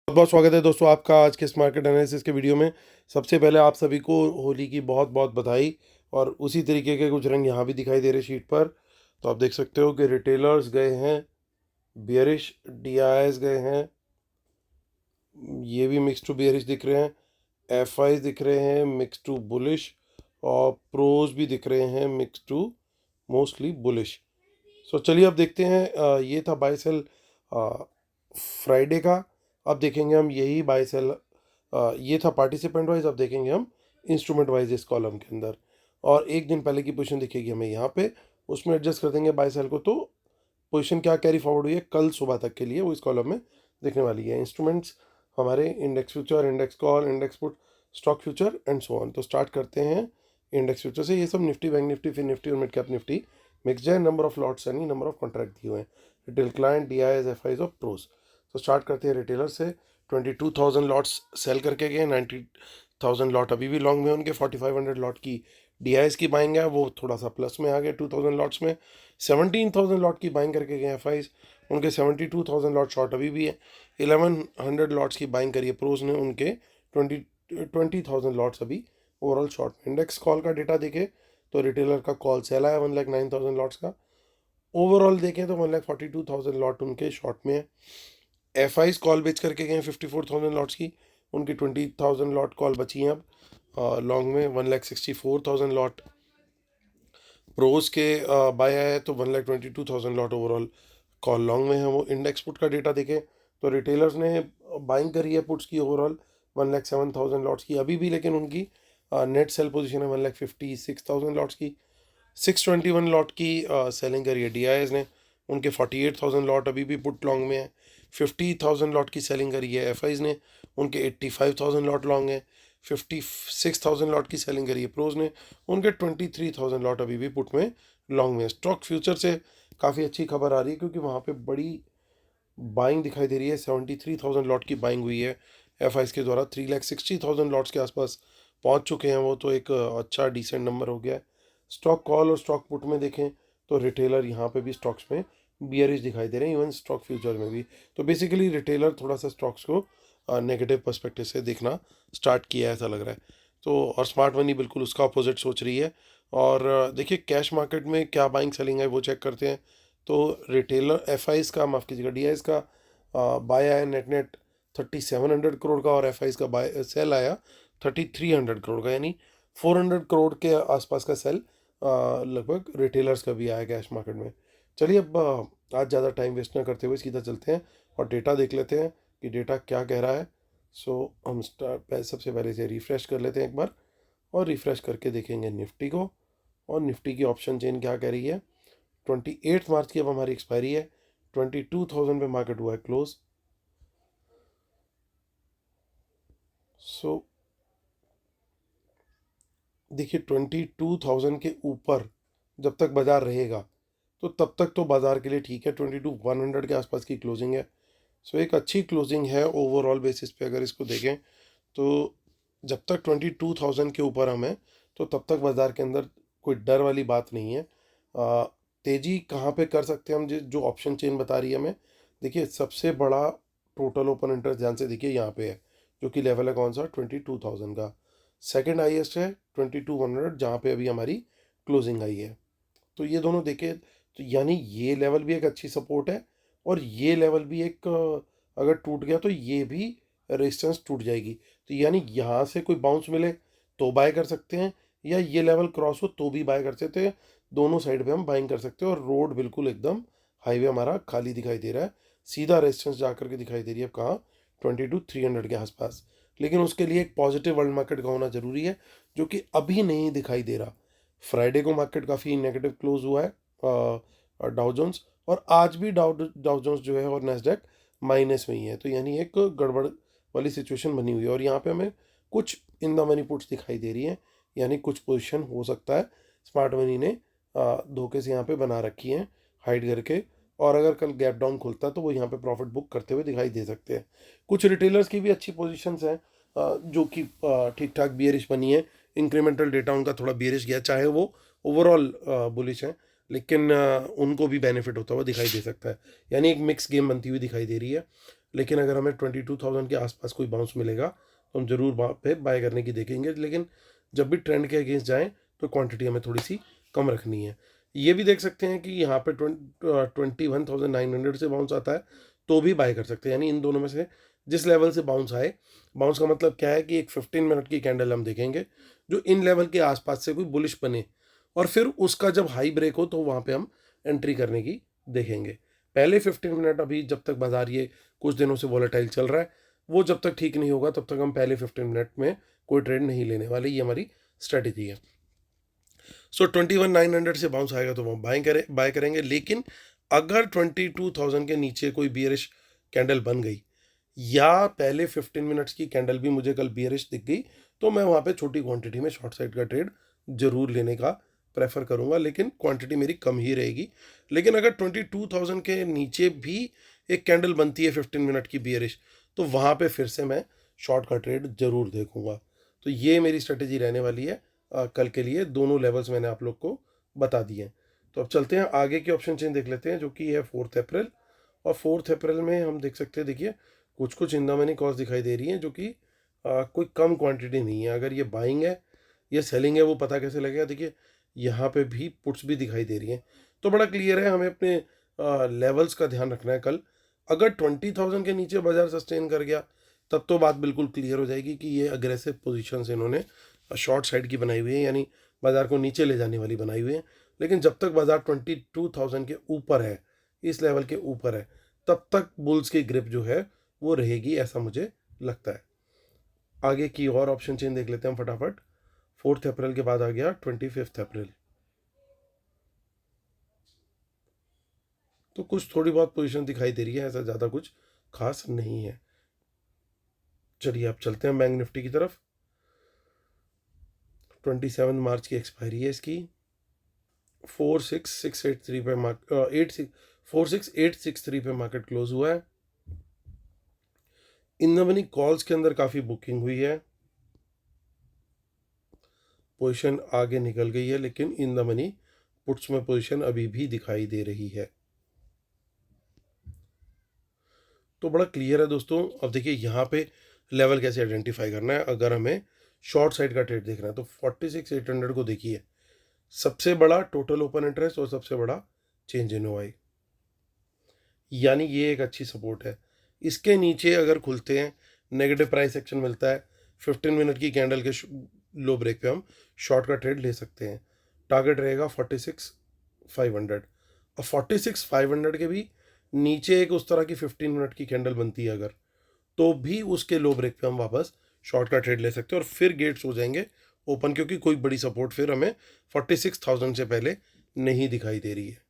बहुत बहुत स्वागत है दोस्तों आपका आज के इस मार्केट एनालिसिस के वीडियो में। सबसे पहले आप सभी को होली की बहुत बहुत बधाई। और उसी तरीके के कुछ रंग यहाँ भी दिखाई दे रहे शीट पर। तो आप देख सकते हो कि रिटेलर्स गए हैं बियरिश, डीआईएस गए हैं, ये भी मिक्स टू बियरिश दिख रहे हैं, एफआई दिख रहे हैं मिक्स टू बुलिश, और प्रोज भी दिख रहे हैं मिक्स टू मोस्टली बुलिश। सो चलिए अब देखते हैं। ये था बाय सेल फ्राइडे का। अब देखेंगे हम यही बाय सेल, ये था पार्टिसिपेंट वाइज। अब देखेंगे हम इंस्ट्रूमेंट वाइज इस कॉलम के अंदर। और एक दिन पहले की पोजीशन दिखेगी हमें यहाँ पे, उसमें एडजस्ट कर देंगे बाय सेल को। तो पोजीशन क्या कैरी फॉरवर्ड हुई है कल सुबह तक के लिए वो इस कॉलम में दिखने वाली है। इंस्ट्रूमेंट्स हमारे index future, index call, index put, stock future and so on. तो स्टार्ट करते हैं इंडेक्स फ्यूचर से। ये सब निफ्टी, बैंक निफ्टी, फिर निफ्टी और मिड कैप निफ्टी मिक्सड है। नंबर ऑफ लॉट्स यानी नंबर ऑफ कॉन्ट्रैक्ट दिए हुए हैं, रिटेल क्लाइंट, डीआईएस, एफआईज और प्रोस। तो स्टार्ट करते हैं रिटेलर से। 22,000 लॉट्स सेल करके गए, 90,000 लॉट अभी भी लॉन्ग में उनके। 4,500 लॉट की डीआईएस की बाइंग है, वो थोड़ा सा प्लस में आ गए 2,000 लॉट्स में। 17,000 लॉट की बाइंग करके गए एफआईज, उनके 72,000 लॉट शॉर्ट अभी भी है। 1100 लॉट्स की बाइंग करी है प्रोस ने, उनके 20,000 लॉट्स अभी ओवरऑल शॉर्ट। इंडेक्स कॉल का डेटा देखे तो रिटेलर का कॉल सेल आया 1,09,000 लॉट्स का। ओवरऑल देखें तो 1,42,000 लॉट उनके शॉर्ट में है। एफआईज कॉल बेच करके गए 54,000 लॉट्स की, उनकी 20,000 लॉट कॉल बची हैं अब लॉन्ग में। 1,64,000 लॉट प्रोज के बाय आया है, तो 1,22,000 लॉट ओवरऑल कॉल लॉन्ग में है। वो इंडेक्स पुट का डेटा देखें तो रिटेलर्स ने बाइंग करी है पुट्स की ओवरऑल 1,07,000 लॉट्स की अभी भी, लेकिन उनकी नेट सेल पोजीशन है 1,56,000 लॉट्स की। 621 लॉट की सेलिंग करी है डीआईएस ने, उनके 48,000 लॉट अभी भी पुट लॉन्ग में है। 50,000 लॉट की सेलिंग करी है एफआईज ने, उनके 85,000 लॉट लॉन्ग है। 56,000 लॉट की सेलिंग करी है प्रोज ने, उनके 23,000 लॉट अभी भी पुट में लॉन्ग में। स्टॉक फ्यूचर से काफ़ी अच्छी खबर आ रही है, क्योंकि वहाँ पे बड़ी बाइंग दिखाई दे रही है। 73,000 लॉट की बाइंग हुई है एफआईज के द्वारा। 3,60,000 लॉट्स के आसपास पहुँच चुके हैं वो, तो एक अच्छा डिसेंट नंबर हो गया है। स्टॉक कॉल और स्टॉक पुट में देखें तो रिटेलर यहाँ पे भी स्टॉक्स में बियरिश दिखाई दे रहे हैं, इवन स्टॉक फ्यूचर में भी। तो बेसिकली रिटेलर थोड़ा सा स्टॉक्स को नेगेटिव पर्सपेक्टिव से देखना स्टार्ट किया है ऐसा लग रहा है। तो और स्मार्ट मनी बिल्कुल उसका अपोजिट सोच रही है। और देखिए कैश मार्केट में क्या बाइंग सेलिंग है वो चेक करते हैं। तो रिटेलर एफआईज का, माफ़ कीजिएगा, डीआईएस का बाय आया नेट नेट 3,700 करोड़ का, और एफआईज का बाय सेल आया 3,300 करोड़ का, यानी 400 करोड़ के आसपास का सेल लगभग रिटेलर्स का भी आया कैश मार्केट में। चलिए अब आज ज़्यादा टाइम वेस्ट ना करते हुए सीधा चलते हैं और डेटा देख लेते हैं कि डेटा क्या कह रहा है। सो हम सबसे पहले से रिफ़्रेश कर लेते हैं एक बार, और रिफ़्रेश करके देखेंगे निफ्टी को। और निफ्टी की ऑप्शन चेन क्या कह रही है। 28 मार्च की अब हमारी एक्सपायरी है। 22,000 पे मार्केट हुआ है क्लोज। सो देखिए 22,000 के ऊपर जब तक बाज़ार रहेगा तो तब तक तो बाज़ार के लिए ठीक है। 22,100 के आसपास की क्लोजिंग है। सो एक अच्छी क्लोजिंग है ओवरऑल बेसिस पे अगर इसको देखें तो। जब तक 22,000 के ऊपर हम हैं तो तब तक बाज़ार के अंदर कोई डर वाली बात नहीं है। तेज़ी कहाँ पे कर सकते हैं हम, जो ऑप्शन चेन बता रही है हमें। देखिए सबसे बड़ा टोटल ओपन इंटरेस्ट ध्यान से देखिए यहाँ पे है, जो कि लेवल है कौन सा, 22,000 का। सेकंड हाईएस्ट है 22,100, जहाँ पे अभी हमारी क्लोजिंग आई है। तो ये दोनों देखे तो यानी ये लेवल भी एक अच्छी सपोर्ट है, और ये लेवल भी एक अगर टूट गया तो ये भी रेजिस्टेंस टूट जाएगी। तो यानी यहाँ से कोई बाउंस मिले तो बाय कर सकते हैं, या ये लेवल क्रॉस हो तो भी बाय कर सकते हैं। दोनों साइड पे हम बाइंग कर सकते हैं। और रोड बिल्कुल एकदम हाईवे हमारा खाली दिखाई दे रहा है। सीधा रेजिस्टेंस जा करके दिखाई दे रही है अब कहाँ, 22,300 के आसपास। लेकिन उसके लिए एक पॉजिटिव वर्ल्ड मार्केट का होना ज़रूरी है, जो कि अभी नहीं दिखाई दे रहा। फ्राइडे को मार्केट काफ़ी नेगेटिव क्लोज हुआ है डाउ जोन्स, और आज भी डाउ जोन्स जो है और नैस्डैक माइनस में ही है। तो यानी एक गड़बड़ वाली सिचुएशन बनी हुई है। और यहाँ पे हमें कुछ इन द मनी पुट्स दिखाई दे रही हैं, यानी कुछ पोजीशन हो सकता है स्मार्ट मनी ने धोखे से यहाँ पे बना रखी हैं हाइड करके। और अगर कल गैप डाउन खुलता है तो वो यहाँ पे प्रॉफिट बुक करते हुए दिखाई दे सकते हैं। कुछ रिटेलर्स की भी अच्छी पोजीशंस हैं जो कि ठीक ठाक बियरिश बनी है। इंक्रीमेंटल डेटा उनका थोड़ा बियरिश गया, चाहे वो ओवरऑल बुलिश है, लेकिन उनको भी बेनिफिट होता हुआ दिखाई दे सकता है। यानी एक मिक्स गेम बनती हुई दिखाई दे रही है। लेकिन अगर हमें 22,000 के आसपास कोई बाउंस मिलेगा तो हम ज़रूर वहाँ पे बाय करने की देखेंगे, लेकिन जब भी ट्रेंड के अगेंस्ट जाएँ तो क्वांटिटी हमें थोड़ी सी कम रखनी है। ये भी देख सकते हैं कि यहाँ पे 21,900 से बाउंस आता है तो भी बाय कर सकते हैं, यानी इन दोनों में से जिस लेवल से बाउंस आए, बाउंस का मतलब क्या है कि एक 15 मिनट की कैंडल हम देखेंगे जो इन लेवल के आसपास से कोई बुलिश बने, और फिर उसका जब हाई ब्रेक हो तो वहाँ पे हम एंट्री करने की देखेंगे। पहले 15 मिनट, अभी जब तक बाजार ये कुछ दिनों से वॉलेटाइल चल रहा है, वो जब तक ठीक नहीं होगा तब तक हम पहले 15 मिनट में कोई ट्रेड नहीं लेने वाले, ये हमारी स्ट्रेटेजी है। सो 21,900 से बाउंस आएगा तो हम बाय करेंगे, लेकिन अगर 22,000 के नीचे कोई बियरिश कैंडल बन गई या पहले 15 मिनट्स की कैंडल भी मुझे कल बियरिश दिख गई तो मैं वहाँ पे छोटी क्वांटिटी में शॉर्ट साइड का ट्रेड जरूर लेने का प्रेफर करूँगा, लेकिन क्वांटिटी मेरी कम ही रहेगी। लेकिन अगर 22,000 के नीचे भी एक कैंडल बनती है 15 मिनट की बियरिश, तो वहाँ पे फिर से मैं शॉर्ट का ट्रेड जरूर देखूंगा। तो ये मेरी स्ट्रेटेजी रहने वाली है कल के लिए। दोनों लेवल्स मैंने आप लोग को बता दिए हैं। तो अब चलते हैं आगे के ऑप्शन चेन देख लेते हैं, जो कि है 4 अप्रैल। और 4 अप्रैल में हम देख सकते हैं, देखिए कुछ कुछ इन द मनी कॉल्स दिखाई दे रही हैं जो कि कोई कम क्वांटिटी नहीं है। अगर ये बाइंग है या सेलिंग है वो पता कैसे लगेगा, देखिए यहाँ पे भी पुट्स भी दिखाई दे रही हैं। तो बड़ा क्लियर है, हमें अपने लेवल्स का ध्यान रखना है। कल अगर 20,000 के नीचे बाजार सस्टेन कर गया तब तो बात बिल्कुल क्लियर हो जाएगी कि ये अग्रेसिव पोजीशन इन्होंने शॉर्ट साइड की बनाई हुई है, यानी बाजार को नीचे ले जाने वाली बनाई हुई है। लेकिन जब तक बाजार 22,000 के ऊपर है, इस लेवल के ऊपर है, तब तक बुल्स की ग्रिप जो है वो रहेगी, ऐसा मुझे लगता है। आगे की और ऑप्शन चेन देख लेते हैं हम फटाफट। 4 अप्रैल के बाद आ गया 25 अप्रैल। तो कुछ थोड़ी बहुत पोजीशन दिखाई दे रही है, ऐसा ज़्यादा कुछ खास नहीं है। चलिए आप चलते हैं बैंक निफ्टी की तरफ। 27 मार्च की एक्सपायरी है इसकी। 46,683 पे 46,863 पे मार्केट क्लोज हुआ है। इन द मनी कॉल्स के अंदर काफ़ी बुकिंग हुई है, पोजीशन आगे निकल गई है, लेकिन इन द मनी पुट्स में पोजीशन अभी भी दिखाई दे रही है। तो बड़ा क्लियर है दोस्तों। अब देखिए यहाँ पे लेवल कैसे आइडेंटिफाई करना है। अगर हमें शॉर्ट साइड का ट्रेड देखना है तो 46,800 को देखिए, सबसे बड़ा टोटल ओपन इंटरेस्ट और सबसे बड़ा चेंज इन ओआई, यानी ये एक अच्छी सपोर्ट है। इसके नीचे अगर खुलते हैं, नेगेटिव प्राइस एक्शन मिलता है, 15 मिनट की कैंडल के लो ब्रेक पे हम शॉर्ट का ट्रेड ले सकते हैं। टारगेट रहेगा 46,500। और 46,500 के भी नीचे एक उस तरह की 15 मिनट की कैंडल बनती है अगर, तो भी उसके लो ब्रेक पे हम वापस शॉर्ट का ट्रेड ले सकते हैं और फिर गेट्स हो जाएंगे ओपन, क्योंकि कोई बड़ी सपोर्ट फिर हमें 46,000 से पहले नहीं दिखाई दे रही है।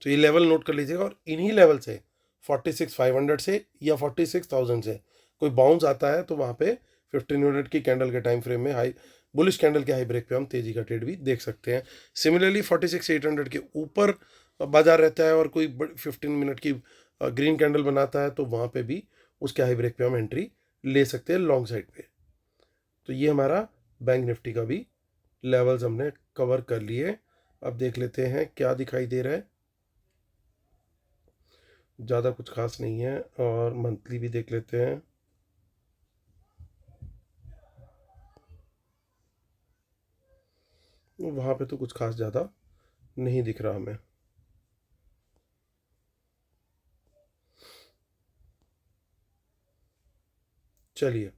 तो ये लेवल नोट कर लीजिएगा, और इन्हीं लेवल से 46,500 से या 46,000 से कोई बाउंस आता है तो वहाँ पे 15 मिनट की कैंडल के टाइम फ्रेम में हाई बुलिश कैंडल के हाई ब्रेक पे हम तेजी का ट्रेड भी देख सकते हैं। सिमिलरली 46,800 के ऊपर बाजार रहता है और कोई 15 मिनट की ग्रीन कैंडल बनाता है तो वहाँ पे भी उसके हाई ब्रेक पे हम एंट्री ले सकते हैं लॉन्ग साइड पे। तो ये हमारा बैंक निफ्टी का भी लेवल्स हमने कवर कर लिए। अब देख लेते हैं क्या दिखाई दे रहा है। ज़्यादा कुछ खास नहीं है, और मंथली भी देख लेते हैं। वहाँ पे तो कुछ खास ज़्यादा नहीं दिख रहा हमें। चलिए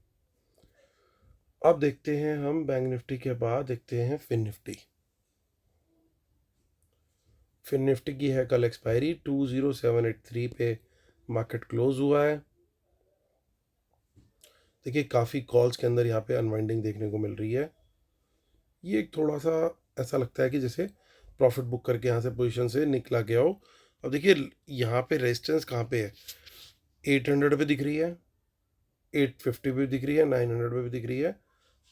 अब देखते हैं हम बैंक निफ्टी के बाद देखते हैं फिन निफ्टी। फिन निफ्टी की है कल एक्सपायरी, 20,783 पे मार्केट क्लोज हुआ है। देखिए काफ़ी कॉल्स के अंदर यहाँ पे अनवाइंडिंग देखने को मिल रही है। ये एक थोड़ा सा ऐसा लगता है कि जैसे प्रॉफिट बुक करके यहाँ से पोजीशन से निकला गया हो। अब देखिए यहाँ पे रेजिस्टेंस कहाँ पे है, 800 पे दिख रही है, 850 पे दिख रही है, 900 पे भी दिख रही है,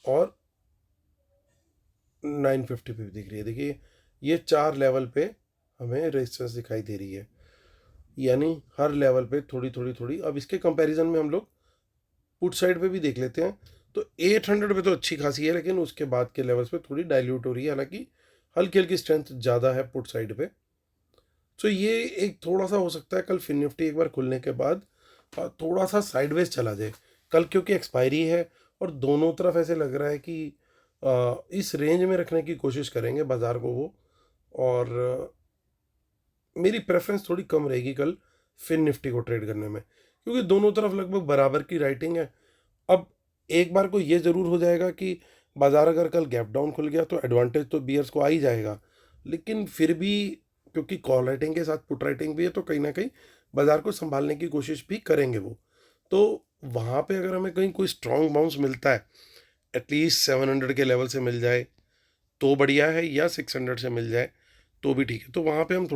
और 950 पे भी दिख रही है। देखिए ये 4 लेवल पे हमें रेजिस्टेंस दिखाई दे रही है, यानी हर लेवल पे थोड़ी थोड़ी थोड़ी। अब इसके कंपैरिजन में हम लोग पुट साइड पे भी देख लेते हैं। तो 800 पे तो अच्छी खासी है, लेकिन उसके बाद के लेवल्स पे थोड़ी डाइल्यूट हो रही है, हालांकि हल्की हल्की स्ट्रेंथ ज़्यादा है पुट साइड पे। तो ये एक थोड़ा सा हो सकता है कल फिन निफ्टी एक बार खुलने के बाद थोड़ा सा साइडवेज चला जाए कल, क्योंकि एक्सपायरी है और दोनों तरफ ऐसे लग रहा है कि इस रेंज में रखने की कोशिश करेंगे बाज़ार को वो। और मेरी प्रेफरेंस थोड़ी कम रहेगी कल फिन निफ्टी को ट्रेड करने में, क्योंकि दोनों तरफ लगभग बराबर की राइटिंग है। अब एक बार को ये ज़रूर हो जाएगा कि बाज़ार अगर कल गैप डाउन खुल गया तो एडवांटेज तो बियर्स को आ ही जाएगा, लेकिन फिर भी क्योंकि कॉल राइटिंग के साथ पुट राइटिंग भी है तो कहीं ना कहीं बाज़ार को संभालने की कोशिश भी करेंगे वो। तो वहाँ पे अगर हमें कहीं कोई स्ट्रॉन्ग बाउंस मिलता है, एटलीस्ट 700 के लेवल से मिल जाए तो बढ़िया है, या 600 से मिल जाए तो भी ठीक है, तो वहाँ पे हम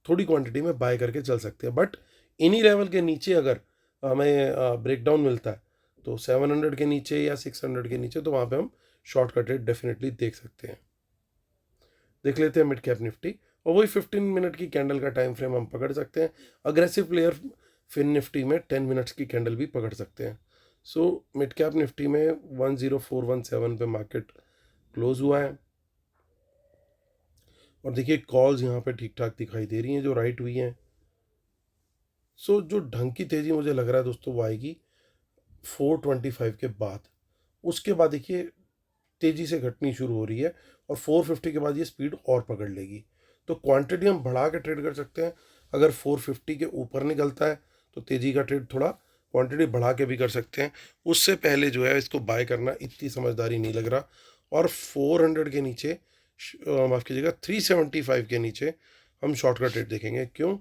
थोड़ी क्वांटिटी में बाय करके चल सकते हैं। बट इन्हीं लेवल के नीचे अगर हमें ब्रेकडाउन मिलता है तो 700 के नीचे या 600 के नीचे, तो वहाँ पे हम शॉर्ट का ट्रेड डेफिनेटली देख सकते हैं। देख लेते हैं मिड कैप निफ्टी, और वही 15 मिनट की कैंडल का टाइम फ्रेम हम पकड़ सकते हैं। अग्रेसिव प्लेयर फिन निफ्टी में 10 मिनट्स की कैंडल भी पकड़ सकते हैं। सो मिड कैप निफ्टी में 10417 पे मार्केट क्लोज हुआ है। और देखिए कॉल्स यहाँ पे ठीक ठाक दिखाई दे रही हैं जो राइट हुई हैं। सो जो ढंग की तेज़ी मुझे लग रहा है दोस्तों वो आएगी 425 के बाद। उसके बाद देखिए तेज़ी से घटनी शुरू हो रही है, और 450 के बाद ये स्पीड और पकड़ लेगी। तो क्वांटिटी हम बढ़ा के ट्रेड कर सकते हैं। अगर 450 के ऊपर निकलता है तो तेज़ी का ट्रेड थोड़ा क्वांटिटी बढ़ा के भी कर सकते हैं। उससे पहले जो है इसको बाय करना इतनी समझदारी नहीं लग रहा। और 400 के नीचे, माफ़ कीजिएगा 375 के नीचे हम शॉर्ट का ट्रेड देखेंगे। क्यों?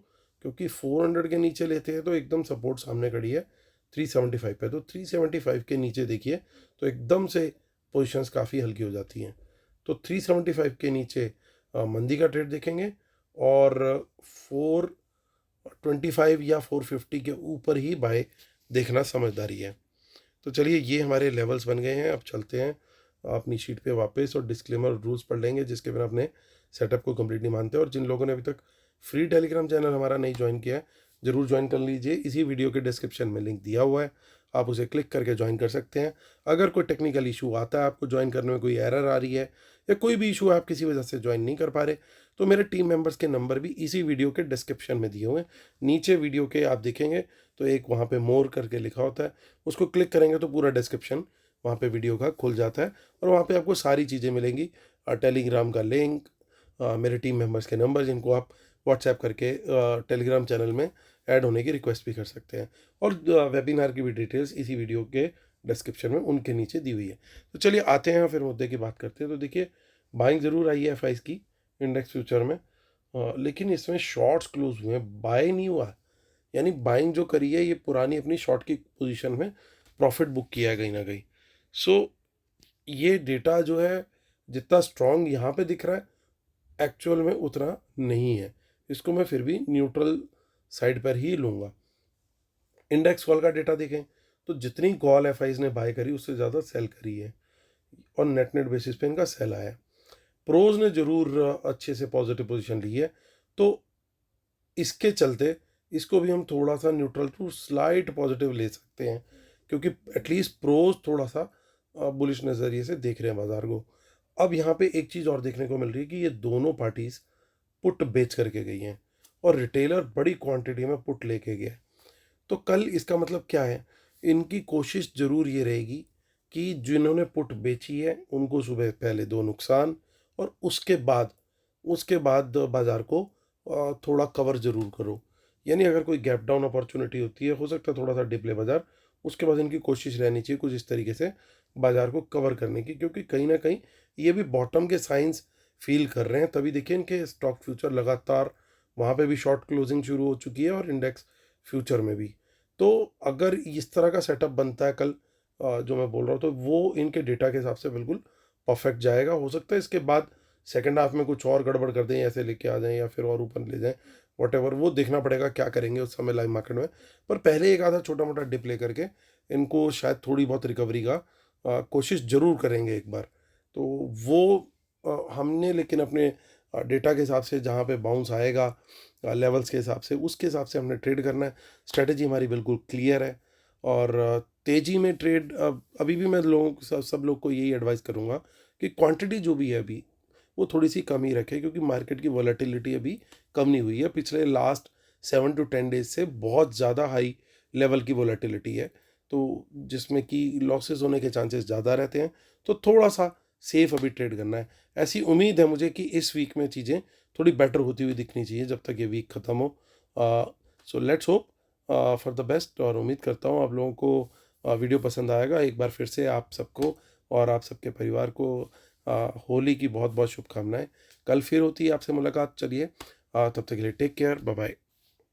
क्योंकि 400 के नीचे लेते हैं तो एकदम सपोर्ट सामने खड़ी है 375 पे, तो 375 के नीचे देखिए तो एकदम से पोजीशंस काफ़ी हल्की हो जाती हैं। तो 375 के नीचे मंदी का ट्रेड देखेंगे, और 425 या 450 के ऊपर ही बाय देखना समझदारी है। तो चलिए ये हमारे लेवल्स बन गए हैं। अब चलते हैं अपनी शीट पे वापस और डिस्क्लेमर रूल्स पढ़ लेंगे जिसके बिना अपने सेटअप को कंप्लीट नहीं मानते। और जिन लोगों ने अभी तक फ्री टेलीग्राम चैनल हमारा नहीं ज्वाइन किया है, ज़रूर ज्वाइन कर लीजिए। इसी वीडियो के डिस्क्रिप्शन में लिंक दिया हुआ है, आप उसे क्लिक करके ज्वाइन कर सकते हैं। अगर कोई टेक्निकल इशू आता है, आपको ज्वाइन करने में कोई एरर आ रही है, या कोई भी इशू आप किसी वजह से ज्वाइन नहीं कर पा रहे, तो मेरे टीम मेंबर्स के नंबर भी इसी वीडियो के डिस्क्रिप्शन में दिए हुए हैं। नीचे वीडियो के आप देखेंगे तो एक वहाँ पे मोर करके लिखा होता है, उसको क्लिक करेंगे तो पूरा डिस्क्रिप्शन वहाँ पे वीडियो का खुल जाता है, और वहाँ पे आपको सारी चीज़ें मिलेंगी। टेलीग्राम का लिंक, मेरे टीम मेंबर्स के नंबर जिनको आप व्हाट्सएप करके टेलीग्राम चैनल में ऐड होने की रिक्वेस्ट भी कर सकते हैं, और वेबिनार की भी डिटेल्स इसी वीडियो के डिस्क्रिप्शन में उनके नीचे दी हुई है। तो चलिए आते हैं फिर मुद्दे की बात करते हैं। तो देखिए बाइंग ज़रूर आई है एफ की इंडेक्स फ्यूचर में, लेकिन इसमें शॉर्ट्स क्लोज हुए हैं, बाय नहीं हुआ है। यानी बाइंग जो करी है ये पुरानी अपनी शॉर्ट की पोजीशन में प्रॉफिट बुक किया है कहीं ना कहीं। सो ये डेटा जो है जितना स्ट्रॉन्ग यहाँ पे दिख रहा है एक्चुअल में उतना नहीं है। इसको मैं फिर भी न्यूट्रल साइड पर ही लूँगा। इंडेक्स कॉल का डेटा देखें तो जितनी कॉल एफ ने बाय करी उससे ज़्यादा सेल करी है, और नेट नेट बेसिस पे इनका सेल आया है। प्रोज ने ज़रूर अच्छे से पॉजिटिव पोजीशन ली है, तो इसके चलते इसको भी हम थोड़ा सा न्यूट्रल टू स्लाइट पॉजिटिव ले सकते हैं, क्योंकि एटलीस्ट प्रोज थोड़ा सा बुलिश नज़रिए से देख रहे हैं बाजार को। अब यहाँ पे एक चीज़ और देखने को मिल रही है कि ये दोनों पार्टीज पुट बेच करके गई हैं, और रिटेलर बड़ी क्वांटिटी में पुट लेके गया है। तो कल इसका मतलब क्या है? इनकी कोशिश ज़रूर ये रहेगी कि जिन्होंने पुट बेची है उनको सुबह पहले दो नुकसान, और उसके बाद बाज़ार को थोड़ा कवर ज़रूर करो। यानी अगर कोई गैप डाउन अपॉर्चुनिटी होती है, हो सकता है थोड़ा सा डिप ले बाज़ार, उसके बाद इनकी कोशिश रहनी चाहिए कुछ इस तरीके से बाज़ार को कवर करने की, क्योंकि कहीं ना कहीं ये भी बॉटम के साइंस फील कर रहे हैं। तभी देखिए इनके स्टॉक फ्यूचर लगातार वहाँ पे भी शॉर्ट क्लोजिंग शुरू हो चुकी है, और इंडेक्स फ्यूचर में भी। तो अगर इस तरह का सेटअप बनता है कल, जो मैं बोल रहा हूँ, तो वो इनके डेटा के हिसाब से बिल्कुल परफेक्ट जाएगा। हो सकता है इसके बाद सेकंड हाफ में कुछ और गड़बड़ कर दें, ऐसे लेके आ जाएं या फिर और ऊपर ले जाएं, वॉटेवर, वो देखना पड़ेगा क्या करेंगे उस समय लाइव मार्केट में। पर पहले एक आधा छोटा मोटा डिप ले करके इनको शायद थोड़ी बहुत रिकवरी का कोशिश ज़रूर करेंगे एक बार। तो वो हमने लेकिन अपने डेटा के हिसाब से जहाँ पे बाउंस आएगा लेवल्स के हिसाब से, उसके हिसाब से हमने ट्रेड करना है। स्ट्रेटजी हमारी बिल्कुल क्लियर है। और तेज़ी में ट्रेड अभी भी मैं लोगों को सब लोग को यही एडवाइस करूँगा कि क्वांटिटी जो भी है अभी वो थोड़ी सी कम ही रखें, क्योंकि मार्केट की वॉलेटिलिटी अभी कम नहीं हुई है। पिछले लास्ट 7 to 10 डेज से बहुत ज़्यादा हाई लेवल की वॉलेटिलिटी है, तो जिसमें कि लॉसेस होने के चांसेस ज़्यादा रहते हैं। तो थोड़ा सा सेफ अभी ट्रेड करना है। ऐसी उम्मीद है मुझे कि इस वीक में चीज़ें थोड़ी बेटर होती हुई दिखनी चाहिए जब तक ये वीक ख़त्म हो। So let's hope for the best, और उम्मीद करता हूँ आप लोगों को वीडियो पसंद आएगा। एक बार फिर से आप सबको और आप सबके परिवार को होली की बहुत बहुत शुभकामनाएं। कल फिर होती है आपसे मुलाकात। चलिए तब तक के लिए टेक केयर, बाय बाय।